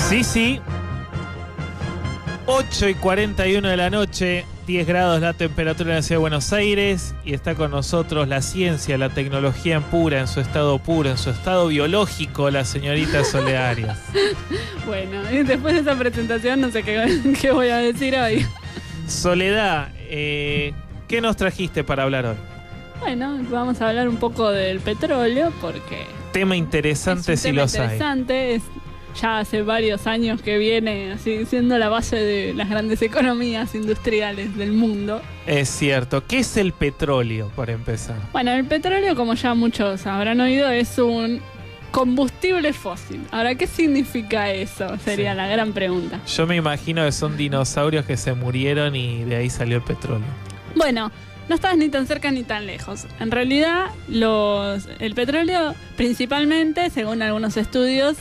Sí, sí. 8:41 de la noche, 10 grados la temperatura en la ciudad de Buenos Aires, y está con nosotros la ciencia, la tecnología en su estado biológico, la señorita Soledad Arias. Bueno, y después de esa presentación no sé qué voy a decir hoy. Soledad, ¿qué nos trajiste para hablar hoy? Bueno, vamos a hablar un poco del petróleo porque... Tema interesante, es un si tema los hay. interesante, ya hace varios años que viene así siendo la base de las grandes economías industriales del mundo. Es cierto. ¿Qué es el petróleo, para empezar? Bueno, el petróleo, como ya muchos habrán oído, es un combustible fósil. Ahora, ¿qué significa eso? Sería la gran pregunta. Yo me imagino que son dinosaurios que se murieron y de ahí salió el petróleo. Bueno, no estás ni tan cerca ni tan lejos. En realidad, el petróleo principalmente, según algunos estudios,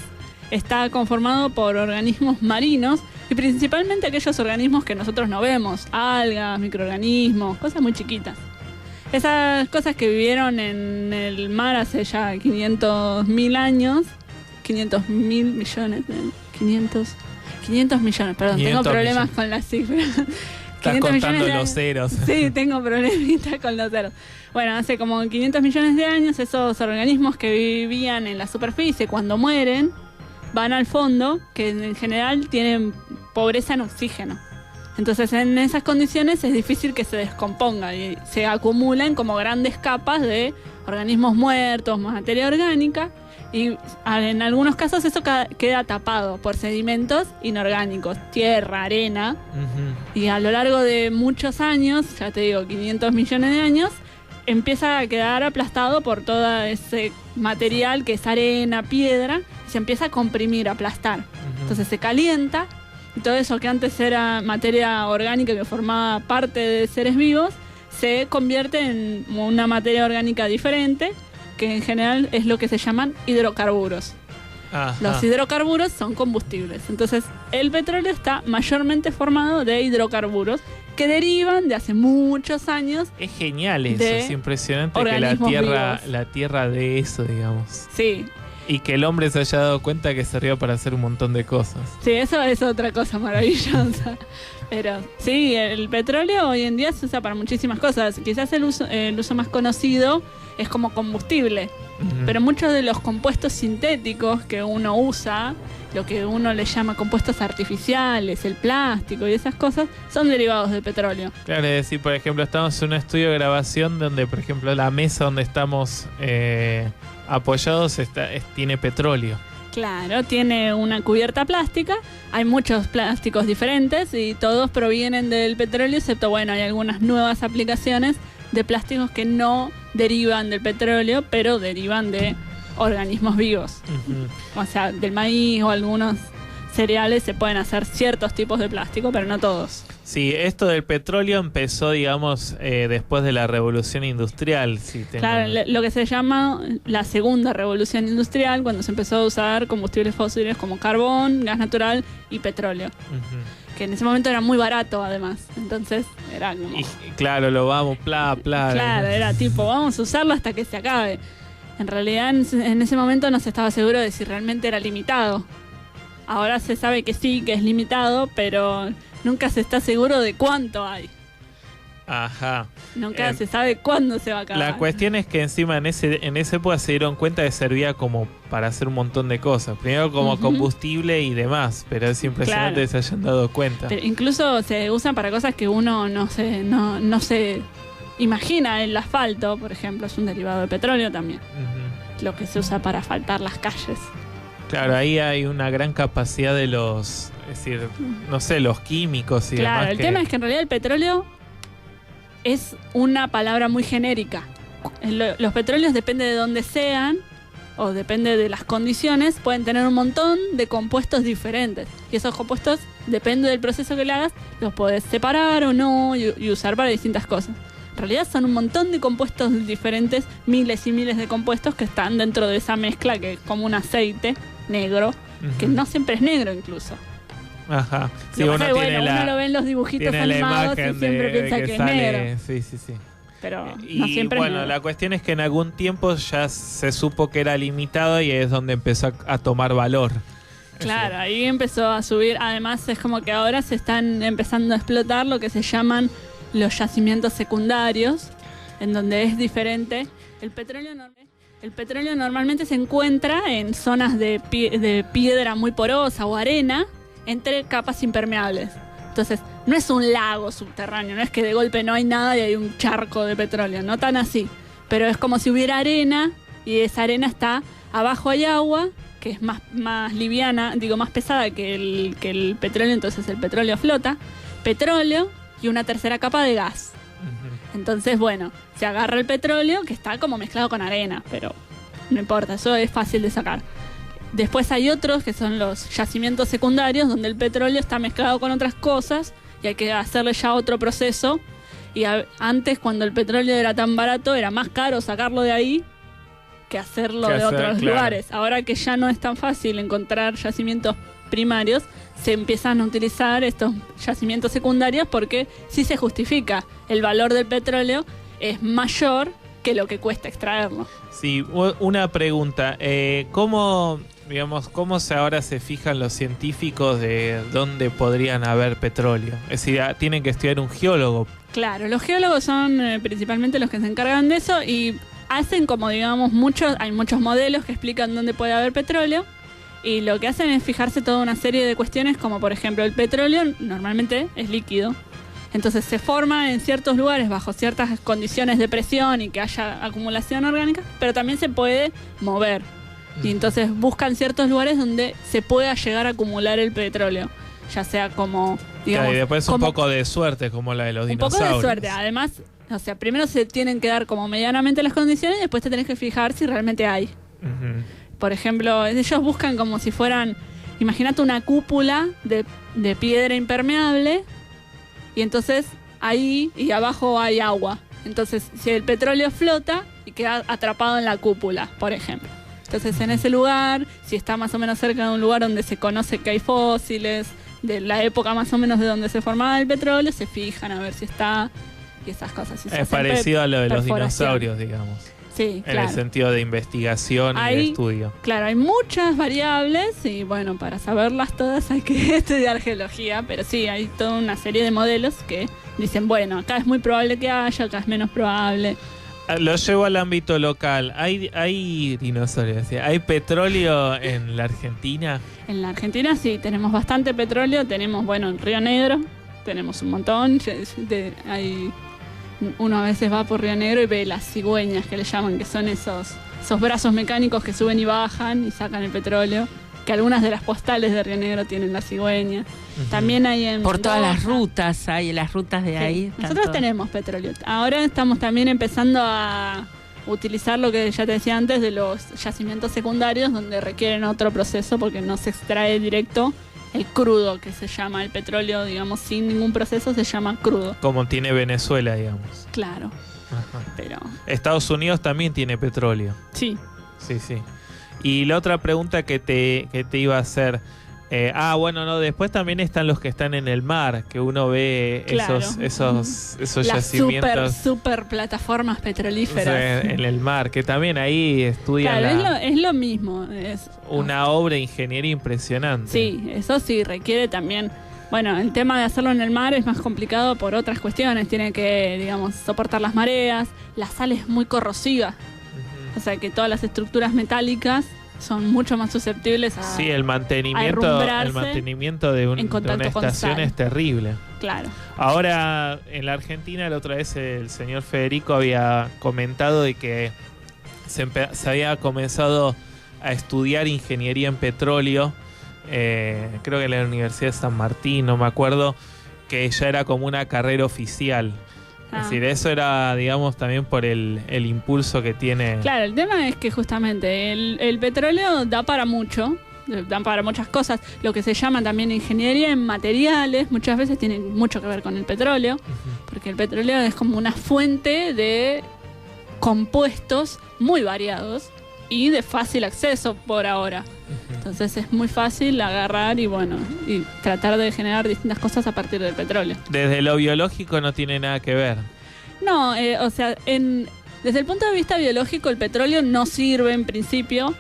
está conformado por organismos marinos y principalmente aquellos organismos que nosotros no vemos, algas, microorganismos, cosas muy chiquitas. Esas cosas que vivieron en el mar hace ya 500.000 años, 500.000 millones, 500 millones, perdón, 500 tengo problemas millones. con las cifras. Estás contando los ceros. Sí, tengo problemitas con los ceros. Bueno, hace como 500 millones de años esos organismos que vivían en la superficie, cuando mueren, van al fondo, que en general tienen pobreza en oxígeno. Entonces, en esas condiciones es difícil que se descomponga y se acumulan como grandes capas de organismos muertos, materia orgánica, y en algunos casos eso queda tapado por sedimentos inorgánicos, tierra, arena, y a lo largo de muchos años, ya te digo, 500 millones de años, empieza a quedar aplastado por todo ese material que es arena, piedra, y se empieza a comprimir, a aplastar. Entonces se calienta, y todo eso que antes era materia orgánica que formaba parte de seres vivos, se convierte en una materia orgánica diferente, que en general es lo que se llaman hidrocarburos. Ajá. Los hidrocarburos son combustibles. Entonces, el petróleo está mayormente formado de hidrocarburos que derivan de hace muchos años. Es genial eso, de es impresionante que organismos vivos. la tierra de eso, digamos. Sí, Y que el hombre se haya dado cuenta que servía para hacer un montón de cosas. sí, eso es otra cosa maravillosa. Pero sí, el petróleo hoy en día se usa para muchísimas cosas. Quizás el uso más conocido es como combustible. Pero muchos de los compuestos sintéticos que uno usa, lo que uno le llama compuestos artificiales, el plástico y esas cosas, son derivados del petróleo. Claro, es decir, por ejemplo, estamos en un estudio de grabación donde, por ejemplo, la mesa donde estamos apoyados tiene petróleo. Claro, tiene una cubierta plástica, hay muchos plásticos diferentes y todos provienen del petróleo, excepto, bueno, hay algunas nuevas aplicaciones de plásticos que no derivan del petróleo, pero derivan de organismos vivos. O sea, del maíz o algunos cereales se pueden hacer ciertos tipos de plástico, pero no todos. Sí, esto del petróleo empezó, digamos, después de la revolución industrial. Claro, lo que se llama la segunda revolución industrial, cuando se empezó a usar combustibles fósiles como carbón, gas natural y petróleo. Que en ese momento era muy barato, además. Entonces era como... Y claro, lo vamos, Claro, era tipo, vamos a usarlo hasta que se acabe. En realidad, en ese momento no se estaba seguro de si realmente era limitado. Ahora se sabe que sí, que es limitado, pero nunca se está seguro de cuánto hay. Ajá. Nunca se sabe cuándo se va a acabar. La cuestión es que encima en esa época se dieron cuenta que servía como para hacer un montón de cosas. Primero como combustible y demás, pero es impresionante que se hayan dado cuenta. Pero incluso se usan para cosas que uno no se imagina. El asfalto, por ejemplo, es un derivado de petróleo también. Lo que se usa para asfaltar las calles. Claro, ahí hay una gran capacidad de los, es decir, no sé, los químicos y demás. Claro, el tema es que en realidad el petróleo es una palabra muy genérica. Los petróleos, depende de dónde sean o depende de las condiciones, pueden tener un montón de compuestos diferentes. Y esos compuestos, depende del proceso que le hagas, los podés separar o no y usar para distintas cosas. En realidad son un montón de compuestos diferentes, miles y miles de compuestos que están dentro de esa mezcla que es como un aceite negro, que no siempre es negro incluso. Ajá. Sí, Lo que pasa es que, uno lo ve en los dibujitos animados y siempre piensa que es negro. Sí. Pero y no siempre bueno, es negro. la cuestión es que en algún tiempo ya se supo que era limitado y es donde empezó a tomar valor. Claro, ahí empezó a subir. Además, es como que ahora se están empezando a explotar lo que se llaman los yacimientos secundarios, en donde es diferente. El petróleo normalmente se encuentra en zonas de piedra muy porosa o arena entre capas impermeables. Entonces, no es un lago subterráneo, no es que de golpe no hay nada y hay un charco de petróleo, no tan así. Pero es como si hubiera arena y esa arena está, abajo hay agua, que es más liviana, más pesada que el petróleo, entonces el petróleo flota, petróleo y una tercera capa de gas. Entonces, bueno, se agarra el petróleo que está como mezclado con arena, pero no importa, eso es fácil de sacar. Después hay otros que son los yacimientos secundarios, donde el petróleo está mezclado con otras cosas y hay que hacerle ya otro proceso. Y antes, cuando el petróleo era tan barato, era más caro sacarlo de ahí que hacerlo de otros lugares. Ahora que ya no es tan fácil encontrar yacimientos primarios, se empiezan a utilizar estos yacimientos secundarios porque sí se justifica. El valor del petróleo es mayor que lo que cuesta extraerlo. Sí, una pregunta. ¿Cómo ahora se fijan los científicos de dónde podrían haber petróleo? Es decir, tienen que estudiar un geólogo. Claro, los geólogos son principalmente los que se encargan de eso y hacen como hay muchos modelos que explican dónde puede haber petróleo y lo que hacen es fijarse toda una serie de cuestiones como por ejemplo el petróleo normalmente es líquido. Entonces se forma en ciertos lugares bajo ciertas condiciones de presión y que haya acumulación orgánica, pero también se puede mover. Y entonces buscan ciertos lugares donde se pueda llegar a acumular el petróleo, ya sea como, y después un poco de suerte, como la de los dinosaurios. Un poco de suerte, además, primero se tienen que dar como medianamente las condiciones y después te tenés que fijar si realmente hay. Por ejemplo, ellos buscan como si fueran, imagínate una cúpula de piedra impermeable y entonces ahí y abajo hay agua. Entonces, si el petróleo flota y queda atrapado en la cúpula, por ejemplo. Entonces, en ese lugar, si está más o menos cerca de un lugar donde se conoce que hay fósiles, de la época más o menos de donde se formaba el petróleo, se fijan a ver si está y esas cosas. Si es parecido a lo de los dinosaurios, digamos. Sí, claro. En el sentido de investigación y de estudio. Claro, hay muchas variables y bueno, para saberlas todas hay que estudiar geología, pero sí, hay toda una serie de modelos que dicen, bueno, acá es muy probable que haya, acá es menos probable. Lo llevo al ámbito local. ¿Hay dinosaurios? ¿Hay petróleo en la Argentina? En la Argentina sí, tenemos bastante petróleo. Tenemos, en Río Negro, tenemos un montón. Uno a veces va por Río Negro y ve las cigüeñas que le llaman, que son esos brazos mecánicos que suben y bajan y sacan el petróleo. Que algunas de las postales de Río Negro tienen la cigüeña. También hay en por todas las rutas, hay las rutas de ahí. Nosotros tenemos petróleo. Ahora estamos también empezando a utilizar lo que ya te decía antes de los yacimientos secundarios, donde requieren otro proceso porque no se extrae directo el crudo, que se llama el petróleo, sin ningún proceso, se llama crudo. Como tiene Venezuela, digamos. Claro. Ajá. Pero Estados Unidos también tiene petróleo. Sí. Sí. Y la otra pregunta que te iba a hacer, después también están los que están en el mar, que uno ve esos yacimientos. Las super plataformas petrolíferas. En el mar, que también ahí estudian. Claro, es lo mismo. Es una obra de ingeniería impresionante. Sí, eso sí, requiere también. Bueno, el tema de hacerlo en el mar es más complicado por otras cuestiones. Tiene que, soportar las mareas. La sal es muy corrosiva. O sea que todas las estructuras metálicas son mucho más susceptibles a el mantenimiento de una estación es terrible. Claro. Ahora, en la Argentina, la otra vez el señor Federico había comentado de que se había comenzado a estudiar ingeniería en petróleo, creo que en la Universidad de San Martín, no me acuerdo, que ya era como una carrera oficial. Es decir, eso era, también por el impulso que tiene. Claro, el tema es que justamente el petróleo da para mucho, da para muchas cosas. Lo que se llama también ingeniería en materiales, muchas veces tiene mucho que ver con el petróleo, porque el petróleo es como una fuente de compuestos muy variados y de fácil acceso por ahora. Entonces es muy fácil agarrar y tratar de generar distintas cosas a partir del petróleo. Desde lo biológico no tiene nada que ver. No, desde el punto de vista biológico el petróleo no sirve en principio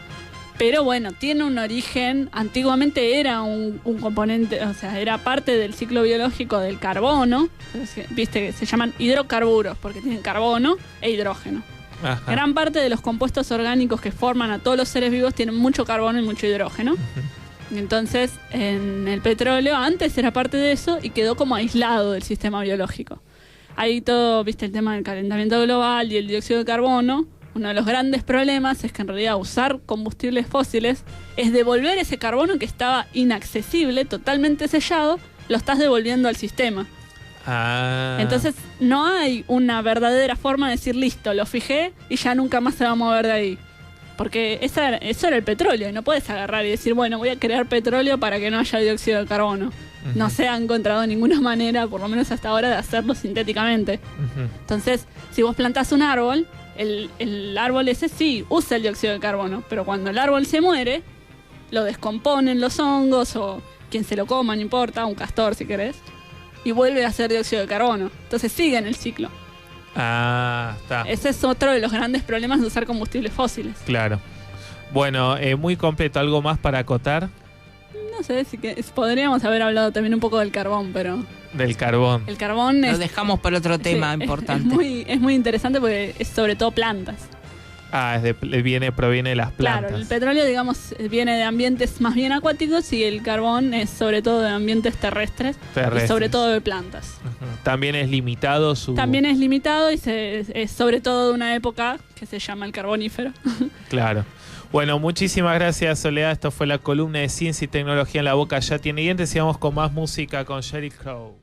Pero bueno, tiene un origen, antiguamente era un componente, o sea, era parte del ciclo biológico del carbono. Viste que se llaman hidrocarburos porque tienen carbono e hidrógeno. Ajá. Gran parte de los compuestos orgánicos que forman a todos los seres vivos tienen mucho carbono y mucho hidrógeno. Entonces, en el petróleo antes era parte de eso y quedó como aislado del sistema biológico. Ahí todo, viste, el tema del calentamiento global y el dióxido de carbono. Uno de los grandes problemas es que en realidad usar combustibles fósiles es devolver ese carbono que estaba inaccesible, totalmente sellado, lo estás devolviendo al sistema. Entonces no hay una verdadera forma de decir listo, lo fijé y ya nunca más se va a mover de ahí. Porque eso era el petróleo y no puedes agarrar y decir, bueno, voy a crear petróleo para que no haya dióxido de carbono. No se ha encontrado ninguna manera, por lo menos hasta ahora, de hacerlo sintéticamente. Entonces, si vos plantás un árbol, el árbol ese sí usa el dióxido de carbono, pero cuando el árbol se muere, lo descomponen los hongos o quien se lo coma, no importa, un castor si querés, y vuelve a hacer dióxido de carbono. Entonces sigue en el ciclo. Está. Ese es otro de los grandes problemas de usar combustibles fósiles. Claro. Bueno, muy completo. ¿Algo más para acotar? No sé, podríamos haber hablado también un poco del carbón, pero... Del carbón. El carbón Lo dejamos para otro tema importante. Es muy interesante porque es sobre todo plantas. Proviene de las plantas. Claro, el petróleo, digamos, viene de ambientes más bien acuáticos y el carbón es sobre todo de ambientes terrestres. Y sobre todo de plantas. También es limitado También es limitado y es sobre todo de una época que se llama el carbonífero. Claro. Bueno, muchísimas gracias, Soledad. Esto fue la columna de Ciencia y Tecnología en la Boca Ya Tiene Dientes. Y vamos con más música con Sheryl Crow.